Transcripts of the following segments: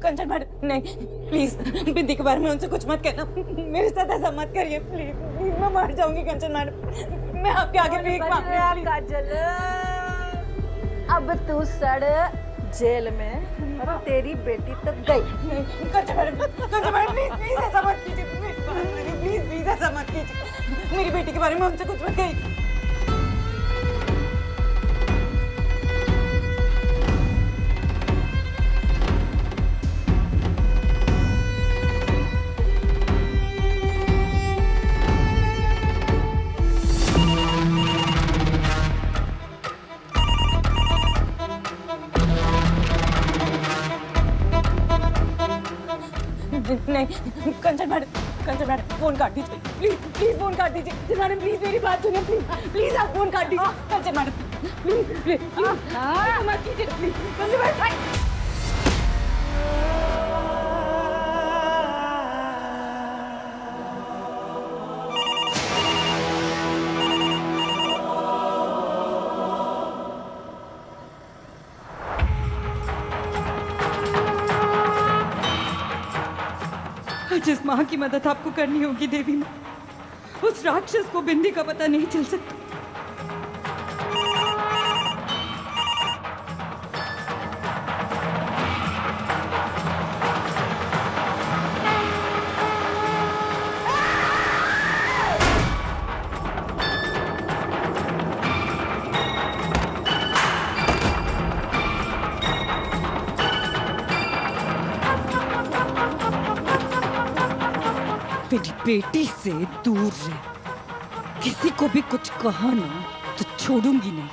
कंचन madam नहीं, please बिंदी के बारे में उनसे कुछ मत कहना, मेरे साथ ऐसा मत करिए प्लीज प्लीज, मैं मर जाऊंगी कंचन मैडम, मैं आपके आगे भीख मांग रही हूँ। काजल, अब तू सड़ जेल में और तेरी बेटी तो गई। कंचन मैडम प्लीज प्लीज ऐसा मत कीजिए, प्लीज प्लीज ऐसा मत कीजिए, मेरी बेटी के बारे में उनसे कुछ मत कहिए। नहीं कंचन मैडम फोन काट दीजिए प्लीज प्लीज, फोन काट दीजिए कंचन मैडम, प्लीज मेरी बात सुनिए प्लीज प्लीज, आप फोन काट दीजिए कंचन मैडम, प्लीज प्लीज मत कीजिए प्लीज कंचन मैडम। जिस माँ की मदद आपको करनी होगी देवी माँ, उस राक्षस को बिंदी का पता नहीं चल सकता। मेरी बेटी से दूर रहे, किसी को भी कुछ कहा ना तो छोड़ूंगी नहीं,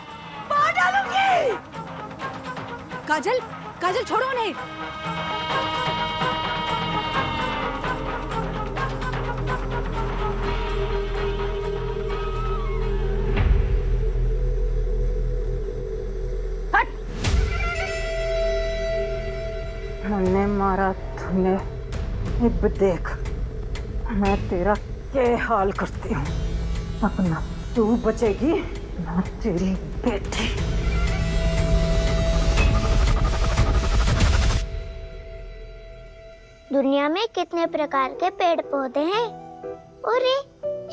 मार डालूंगी। काजल, काजल छोड़ो उन्हें। हट। हमने मारा तूने, अब देख मैं तेरा क्या हाल करती हूँ। अब ना तू बचेगी ना तेरी बेटी। दुनिया में कितने प्रकार के पेड़ पौधे हैं, और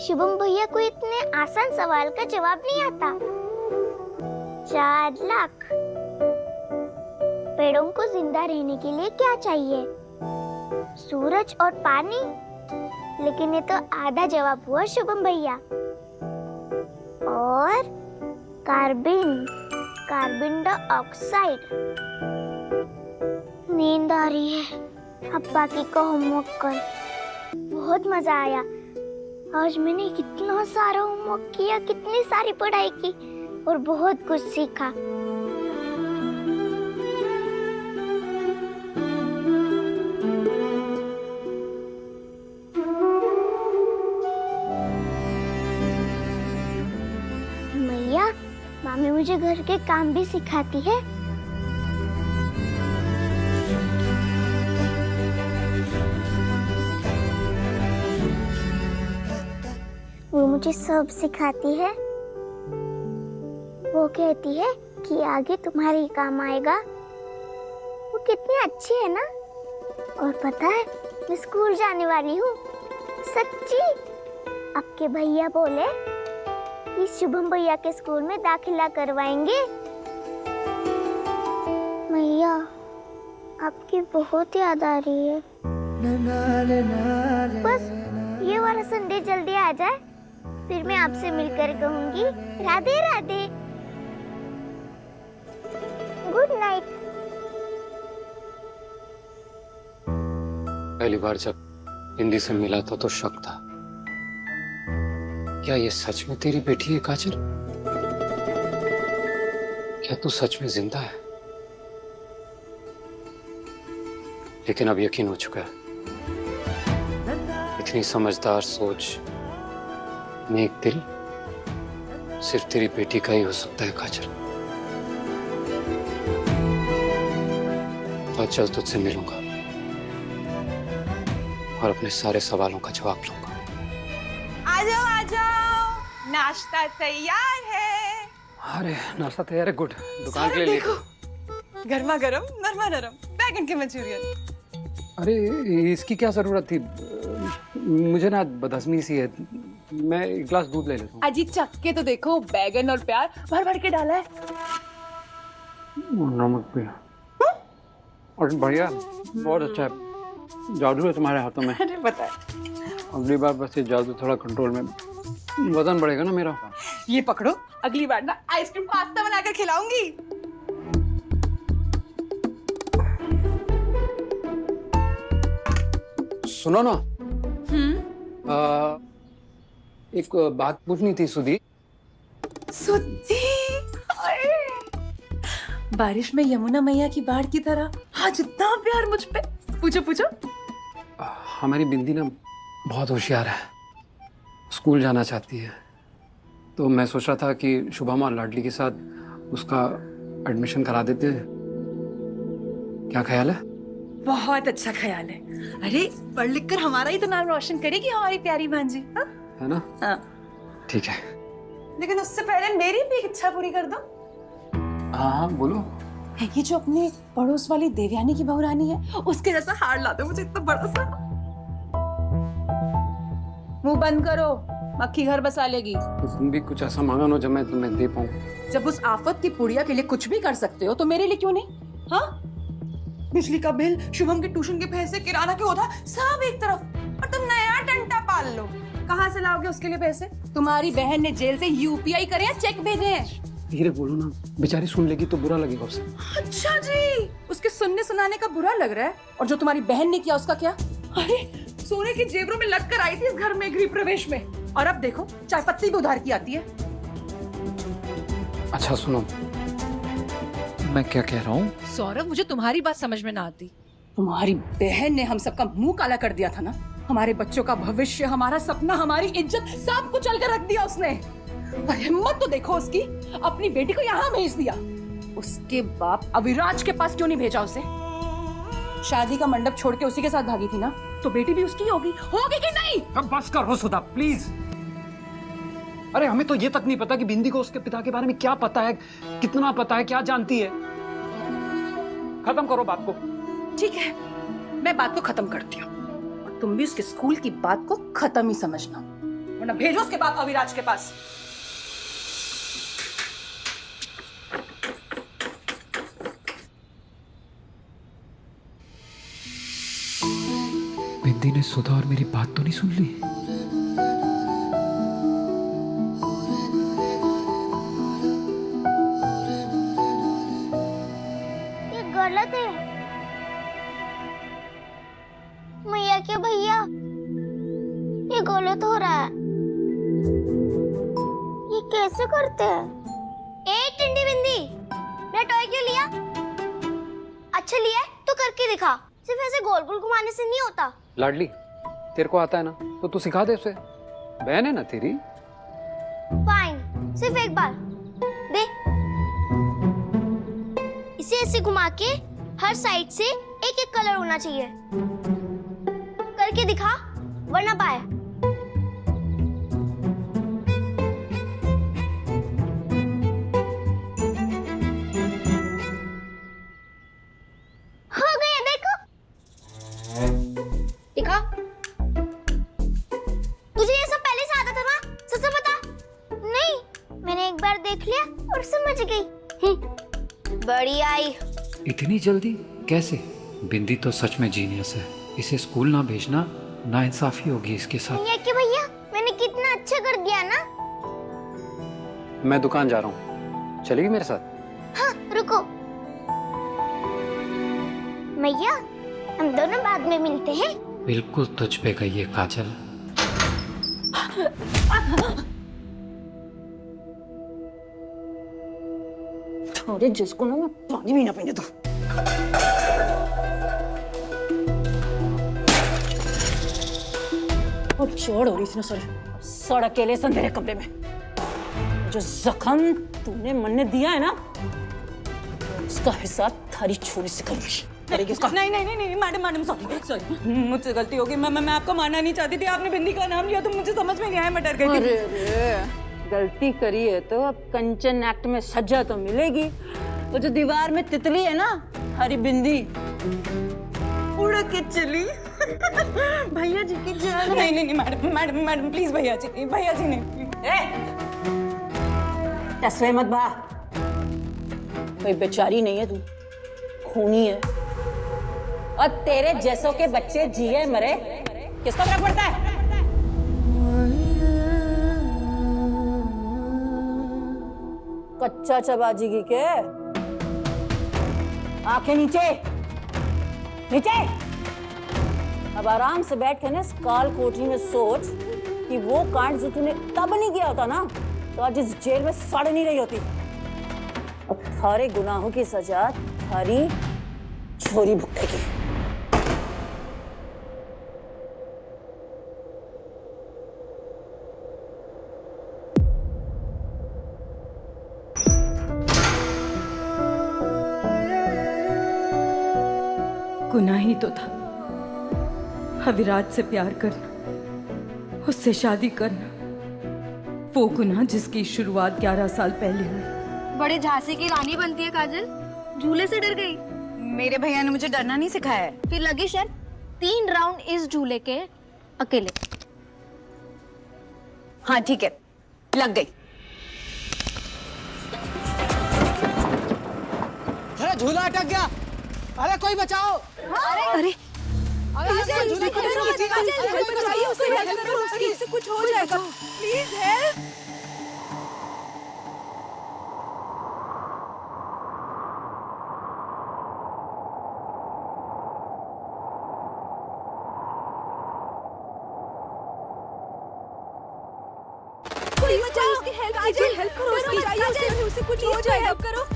शुभम भैया को इतने आसान सवाल का जवाब नहीं आता। 4 लाख। पेड़ों को जिंदा रहने के लिए क्या चाहिए? सूरज और पानी। लेकिन ये तो आधा जवाब हुआ शुभम भैया। और कार्बन डाइऑक्साइड। नींद आ रही है, अब बाकी का होमवर्क कर। बहुत मजा आया, आज मैंने कितना सारा होमवर्क किया, कितनी सारी पढ़ाई की और बहुत कुछ सीखा। मामी मुझे घर के काम भी सिखाती है। वो मुझे सब सिखाती है। वो कहती है कि आगे तुम्हारे काम आएगा। वो कितनी अच्छी है ना। और पता है मैं स्कूल जाने वाली हूँ, सच्ची। आपके भैया बोले कि शुभम भैया के स्कूल में दाखिला करवाएंगे। भैया आपकी बहुत याद आ रही है। बस ये वाला संडे जल्दी आ जाए, फिर मैं आपसे मिलकर कहूंगी राधे राधे। Good night. पहली बार जब हिंदी से मिला था तो शक था, क्या ये सच में तेरी बेटी है काजल? क्या तू सच में जिंदा है? लेकिन अब यकीन हो चुका है, इतनी समझदार सोच, नेक दिल सिर्फ तेरी बेटी का ही हो सकता है काजल। तो चल तुझसे मिलूंगा और अपने सारे सवालों का जवाब लूंगा। आ जाओ, नाश्ता तैयार है। अरे नाश्ता तैयार है, गुड। दुकान के लिए देखो, गर्मा गर्म नरमा नरम बैगन के मंचूरियन। अरे इसकी क्या जरूरत थी? मुझे ना बदहजमी सी है, मैं एक गिलास दूध ले लेता हूँ। अजी चख के तो देखो, बैगन और प्याज भर भर के डाला है। नमक भी और बढ़िया, बहुत अच्छा है। जादू है तुम्हारे हाथों में। अरे बताए, अगली बार बस ये जादू थोड़ा कंट्रोल में, वजन बढ़ेगा ना मेरा। ये पकड़ो, अगली बार ना आइसक्रीम पास्ता बनाकर खिलाऊंगी। सुनो ना, एक बात पूछनी थी सुधी। सुधी, बारिश में यमुना मैया की बाढ़ की तरह आज इतना प्यार मुझ पे। पूछो पूछो। हमारी बिंदी ना बहुत होशियार है, स्कूल जाना चाहती है, तो मैं सोच रहा था कि शुभम और लाडली के साथ उसका एडमिशन करा देते हैं। क्या ख्याल है? बहुत अच्छा ख्याल है। अरे पढ़ लिख कर हमारा ही तो नाम रोशन करेगी हमारी प्यारी भांजी। हाँ? है ना? हाँ। ठीक है। लेकिन उससे पहले मेरी भी एक इच्छा पूरी कर दो। हाँ हाँ बोलो। ये जो अपने पड़ोस वाली देवयानी की बहू रानी है, उसके जैसा हार ला दो मुझे, इतना बड़ा सा। मुंह बंद करो, मक्खी घर बसा लेगी। तो तुम भी कुछ ऐसा मांगा ना जो मैं तुम्हें दे पाऊँ। जब उस आफत की पुड़िया के लिए कुछ भी कर सकते हो तो मेरे लिए क्यों नहीं? हाँ, बिजली का बिल, शुभम के ट्यूशन के पैसे, किराना के उधार, सब एक तरफ, और तुम नया डंडा पाल लो। कहाँ से लाओगे उसके लिए पैसे? तुम्हारी बहन ने जेल से यूपीआई करे या चेक भेजे हैं? धीरे बोलो ना, बेचारी सुन लेगी तो बुरा लगेगा उसे। अच्छा जी, उसके सुनने सुनाने का बुरा लग रहा है। और जो तुम्हारी बहन ने किया उसका क्या? अरे सोने की जेवरों में लग कर आई थी इस घर में गृह प्रवेश में, और अब देखो चाय पत्ती भी उधार की आती है। अच्छा सुनो, मैं क्या कह रहा हूँ? सौरभ, मुझे तुम्हारी बात समझ में ना आती। तुम्हारी बहन ने हम सबका मुंह काला कर दिया था ना। हमारे बच्चों का भविष्य, हमारा सपना, हमारी इज्जत, सब कुछ चल कर रख दिया उसने। और हिम्मत तो देखो उसकी, अपनी बेटी को यहाँ भेज दिया। उसके बाप अविराज के पास क्यों नहीं भेजा उसे? शादी का मंडप छोड़ के उसी के साथ भागी थी ना, तो बेटी भी उसकी होगी कि नहीं? अब बस करो सुधा प्लीज। अरे हमें तो ये तक नहीं पता कि बिंदी को उसके पिता के बारे में क्या पता है, कितना पता है, क्या जानती है। खत्म करो बात को। ठीक है, मैं बात को खत्म करती हूँ, और तुम भी उसके स्कूल की बात को खत्म ही समझना, वरना भेजो उसके बाप अविराज के पास। बिंदी ने सुधा और मेरी बात तो नहीं सुन ली? ये गलत है मैया के भैया, ये गलत हो रहा है। ये कैसे करते हैं? ए टिंडी बिंदी, मेरा टॉय क्यों लिया? अच्छा लिया है तो करके दिखा, सिर्फ ऐसे गोल गोल घुमाने से नहीं होता। लाडली, तेरे को आता है ना, तो तू सिखा दे उसे, बहन है ना तेरी। फाइन, सिर्फ एक बार दे। इसे ऐसे घुमा के हर साइड से एक एक कलर होना चाहिए। करके दिखा, वरना पाए। हो गया, देखो। दिखा। तुझे ये सब पहले से आता था ना? सच बता। नहीं, मैंने एक बार देख लिया और समझ गई। बड़ी आई। इतनी जल्दी कैसे? बिंदी तो सच में जीनियस है, इसे स्कूल ना भेजना नाइंसाफी होगी इसके साथ। भैया के भैया, मैंने कितना अच्छा कर दिया ना। मैं दुकान जा रहा हूँ, चलेगी मेरे साथ? हाँ रुको मैया, हम दोनों बाद में मिलते हैं। बिल्कुल तुझ पे गई है काजल। अरे जिसको ना मैं पानी भी ना पीने दूं। और चोड़ हो रही थी ना सड़ अकेले अंधेरे कमरे में। जो जख्म तूने मन ने दिया है ना, उसका हिसाब थारी छोरी से करूंगी। नहीं नहीं नहीं मैडम मैडम सॉरी मुझसे गलती हो गई। मैं आपको मानना नहीं चाहती थी, आपने बिंदी का नाम लिया तो मुझे समझ में नहीं आया, मैं डर गई थी। अरे गलती करी है तो अब कंचन एक्ट में सजा तो मिलेगी। वो जो दीवार में तितली है ना, हरी बिंदी, उड़ के चली भैया जी की जान। नहीं नहीं नहीं मैडम मैडम मैडम प्लीज भैया जी नहीं। टसवे मत भा, कोई बेचारी नहीं है तू, खूनी है। और तेरे जैसों के बच्चे जिए मरे किसको फर्क पड़ता है? कच्चा चबाजीगी के आंखें नीचे नीचे। अब आराम से बैठ के ना इस काल कोठरी में सोच कि वो कांड जो तूने तब नहीं किया होता ना तो आज इस जेल में सड़ नहीं रही होती। अब थारे गुनाहों की सजा थारी छोरी भुगतेगी। गुनाह ही तो था अविराज से प्यार करना, उससे शादी करना। वो गुनाह जिसकी शुरुआत 11 साल पहले हुई। बड़े झांसी की रानी बनती है काजल, झूले से डर गई। मेरे भैया ने मुझे डरना नहीं सिखाया है। फिर लगी शर्त 3 राउंड इस झूले के अकेले। हाँ ठीक है, लग गई। अरे झूला अटक गया, अरे कोई बचाओ। अरे कुछ हो जाएगा, प्लीज हेल्प। कोई बचाओ, उसकी हेल्प करो, उसे कुछ हो जाएगा, हेल्प करो।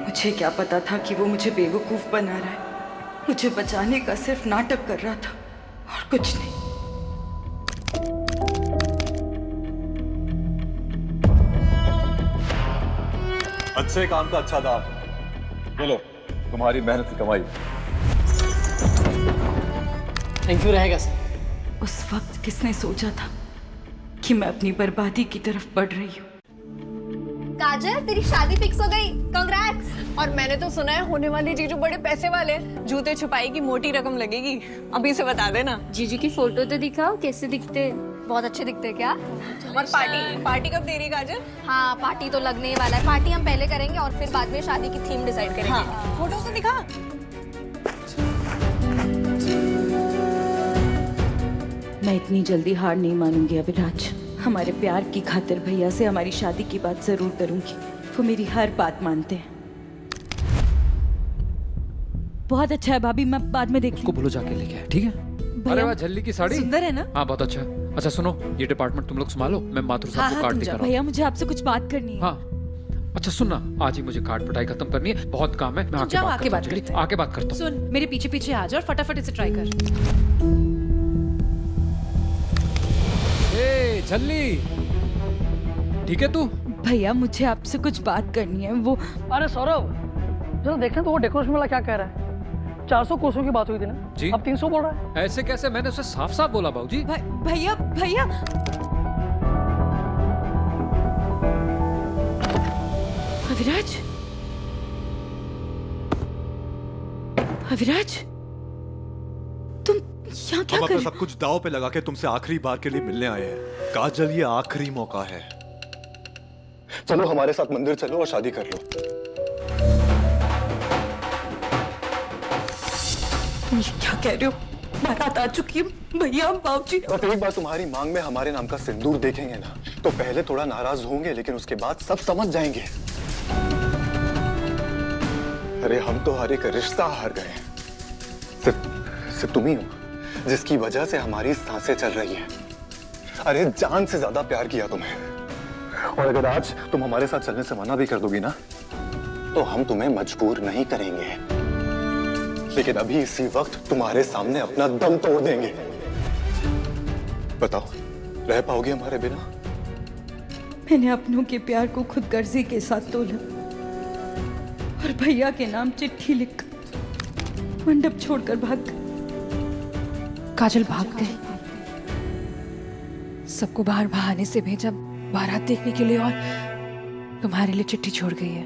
मुझे क्या पता था कि वो मुझे बेवकूफ बना रहा है। मुझे बचाने का सिर्फ नाटक कर रहा था और कुछ नहीं। अच्छे काम का अच्छा दाम। बोलो, तुम्हारी मेहनत की कमाई। थैंक यू रहेगा सर। उस वक्त किसने सोचा था कि मैं अपनी बर्बादी की तरफ बढ़ रही हूँ। काजल तेरी शादी फिक्स हो गई, कांग्रेट्स। और मैंने तो सुना है होने वाले जीजू बड़े पैसे वाले हैं। जूते छुपाई की मोटी रकम लगेगी। अभी से बता देना। जीजू की फोटो तो दिखाओ, कैसे दिखते? बहुत अच्छे दिखते क्या? और पार्टी कब दे रही काजल? हाँ पार्टी तो लगने ही वाला है। पार्टी हम पहले करेंगे और फिर बाद में शादी की थीम डिसाइड करेंगे। हाँ, फोटो तो दिखा। मैं इतनी जल्दी हार नहीं मानूंगी अभिराज। हमारे प्यार की खातिर भैया से हमारी शादी की बात जरूर करूंगी। वो मेरी हर बात मानते हैं। बहुत अच्छा है भाभी, मैं बाद में देखूंगी। को बोलो जाके लेके आए, ठीक है? अरे वाह, झल्ली की साड़ी सुंदर है ना? हाँ बहुत अच्छा है। अच्छा सुनो, ये डिपार्टमेंट तुम लोग संभालो, मैं मातृ साहब को कार्ड दिखा रहा हूँ। भैया मुझे आपसे कुछ बात करनी है। हाँ अच्छा सुन ना, आज ही मुझे कार्ड पटाई खत्म करनी है, बहुत काम है, मैं आके जाओ, बात आके करता बात हूँ, करते हैं। आके बात करता हूँ। सुन, मेरे पीछे पीछे आ जा और फटाफट इसे ट्राई कर। ए झल्ली, ठीक है तू? भैया मुझे आपसे कुछ बात करनी है। वो अरे सौरभ, जरा देखना तो वो डेकोरेशन वाला क्या कह रहा है। 400 कोसों की बात हुई थी ना, जी? अब 300 बोल रहा है। ऐसे कैसे, मैंने उसे साफ साफ बोला बाबूजी। भैया भैया अविराज, अविराज, तुम यहाँ क्या हम कर अपना सब कुछ दांव पे लगा के तुमसे आखिरी बार के लिए मिलने आए हैं। काजल, ये आखिरी मौका है। चलो हमारे साथ मंदिर चलो और शादी कर लो। तुम ये क्या कह रहे हो? बारात आ चुकी है भैया, बाबूजी। बस एक बार तुम्हारी मांग में हमारे नाम का सिंदूर देखेंगे ना, तो पहले थोड़ा नाराज होंगे, लेकिन उसके बाद सब समझ जाएंगे। अरे हम तो हर एक रिश्ता हार गए हैं। सिर्फ तुम ही हो जिसकी वजह से हमारी सांसें चल रही हैं। अरे जान से ज्यादा प्यार किया तुम्हें, और अगर आज तुम हमारे साथ चलने से मना भी कर दोगी ना, तो हम तुम्हें मजबूर नहीं करेंगे, लेकिन अभी इसी वक्त तुम्हारे सामने अपना दम तोड़ देंगे। बताओ, रह पाओगे हमारे बिना? मैंने अपनों के प्यार को खुद गर्जी के साथ तोला और भैया के नाम चिट्ठी लिख मंडप छोड़कर भाग गई। काजल भाग गई, सबको बाहर बहाने से भेजा बारात देखने के लिए, और तुम्हारे लिए चिट्ठी छोड़ गई है।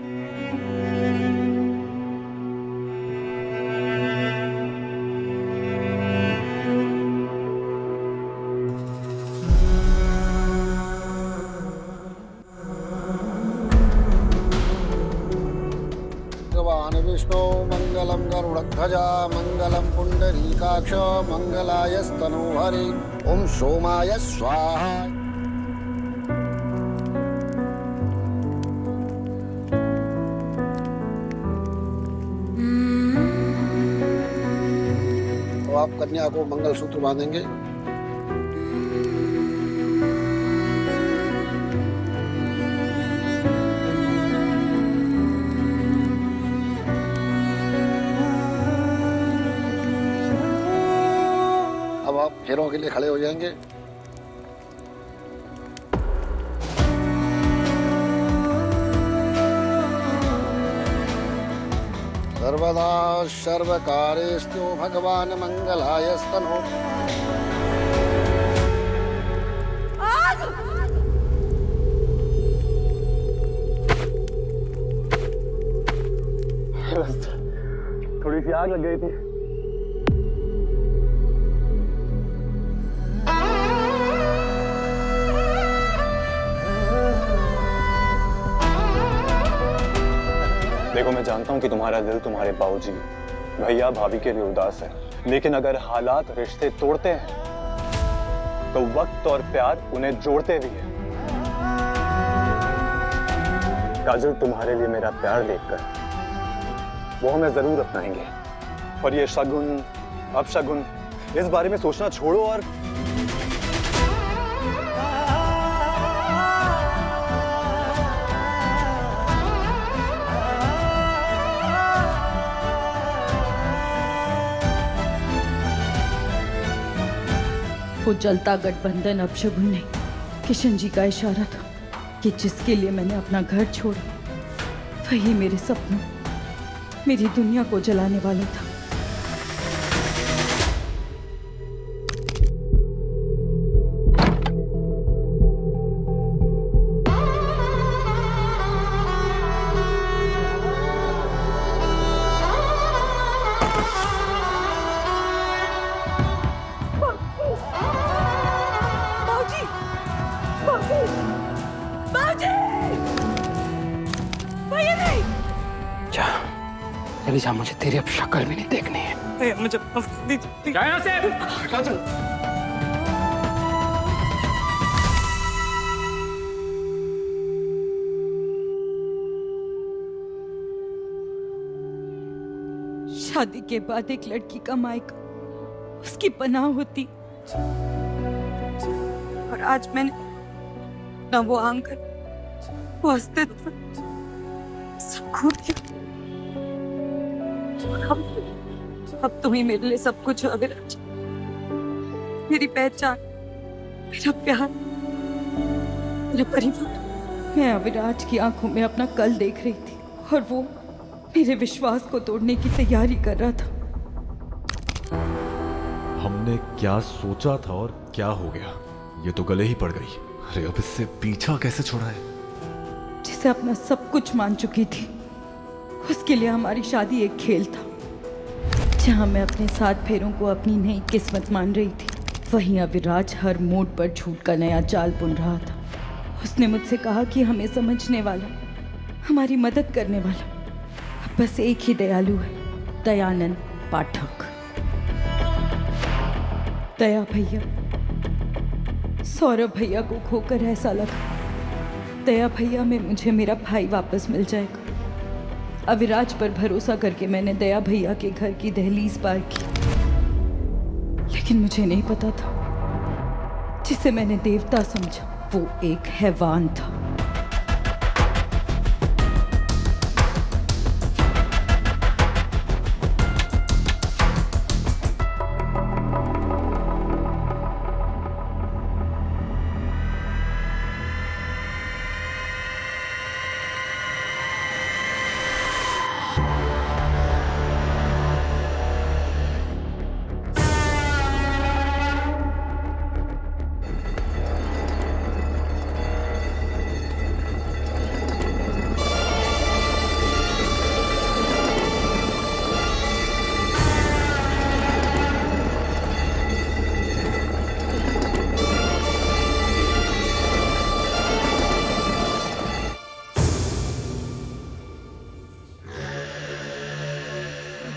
भगवान विष्णु मंगलम गरुड़ध्वजा मंगलम पुंडरीकाक्ष मंगलायस्तनु हरि ओम सोमाय स्वाहा। तो आप कन्या को मंगलसूत्र बांधेंगे। अब आप फेरों के लिए खड़े हो जाएंगे। सर्वदा सर्वकारेषु भगवान मंगलायस्तनु। थोड़ी सी आग लग गई थी। देखो, मैं जानता हूं कि तुम्हारा दिल तुम्हारे बाबूजी, भैया, भाभी के लिए उदास है, लेकिन अगर हालात रिश्ते तोड़ते हैं तो वक्त और प्यार उन्हें जोड़ते भी है। काजल, तुम्हारे लिए मेरा प्यार देखकर वो हमें जरूर अपनाएंगे, और ये शगुन अपशगुन इस बारे में सोचना छोड़ो और वो जलता गठबंधन अपशगुन नहीं, किशन जी का इशारा था कि जिसके लिए मैंने अपना घर छोड़ा वही मेरे सपनों, मेरी दुनिया को जलाने वाला था। चली जा, मुझे तेरी अब शक्ल भी नहीं देखनी है। मुझे क्या यहाँ से? शादी के बाद एक लड़की का मायका उसकी पनाह होती, और आज मैंने ना वो आंगन, वो अस्तित्व, खून क्यों? अब तुम ही मेरे लिए सब कुछ हो अविराज, मेरी पहचान, मेरा प्यार, मेरा परिवार। मैं अविराज की आंखों में अपना कल देख रही थी और वो मेरे विश्वास को तोड़ने की तैयारी कर रहा था। हमने क्या सोचा था और क्या हो गया, ये तो गले ही पड़ गई। अरे अब इससे पीछा कैसे छुड़ाए? जिसे अपना सब कुछ मान चुकी थी, उसके लिए हमारी शादी एक खेल था, जहां मैं अपने 7 फेरों को अपनी नई किस्मत मान रही थी, वहीं अविराज हर मोड़ पर झूठ का नया जाल बुन रहा था। उसने मुझसे कहा कि हमें समझने वाला, हमारी मदद करने वाला अब बस एक ही दयालु है, दयानंद पाठक। दया भैया, सौरभ भैया को खोकर ऐसा लगा दया भैया में मुझे मेरा भाई वापस मिल जाएगा। अविराज पर भरोसा करके मैंने दया भैया के घर की दहलीज पार की, लेकिन मुझे नहीं पता था जिसे मैंने देवता समझा वो एक हैवान था।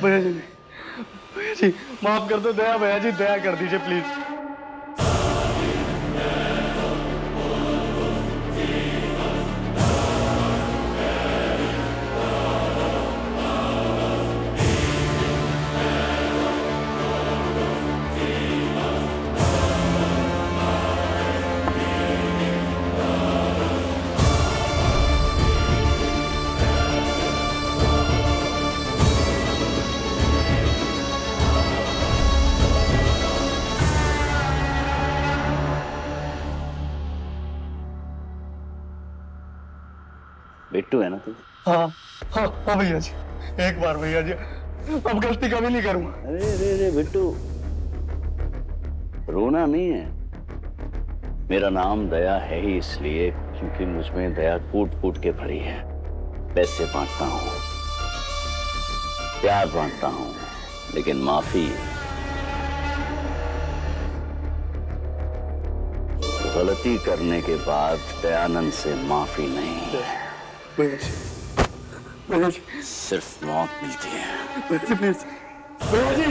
भैया जी माफ कर दो, दया भैया जी, दया कर दीजिए प्लीज। बिट्टू है ना तू? हाँ हाँ हाँ भैया जी, एक बार भैया जी, अब गलती कभी नहीं करूंगा। अरे अरे अरे बिट्टू, रोना नहीं है। मेरा नाम दया है ही इसलिए क्योंकि मुझमें दया कूट कूट के भरी है। पैसे बांटता हूँ, प्यार बांटता हूँ, लेकिन माफी, गलती करने के बाद दयानंद से माफी नहीं, सिर्फ मौत मिलती है। प्लीज भैया जी,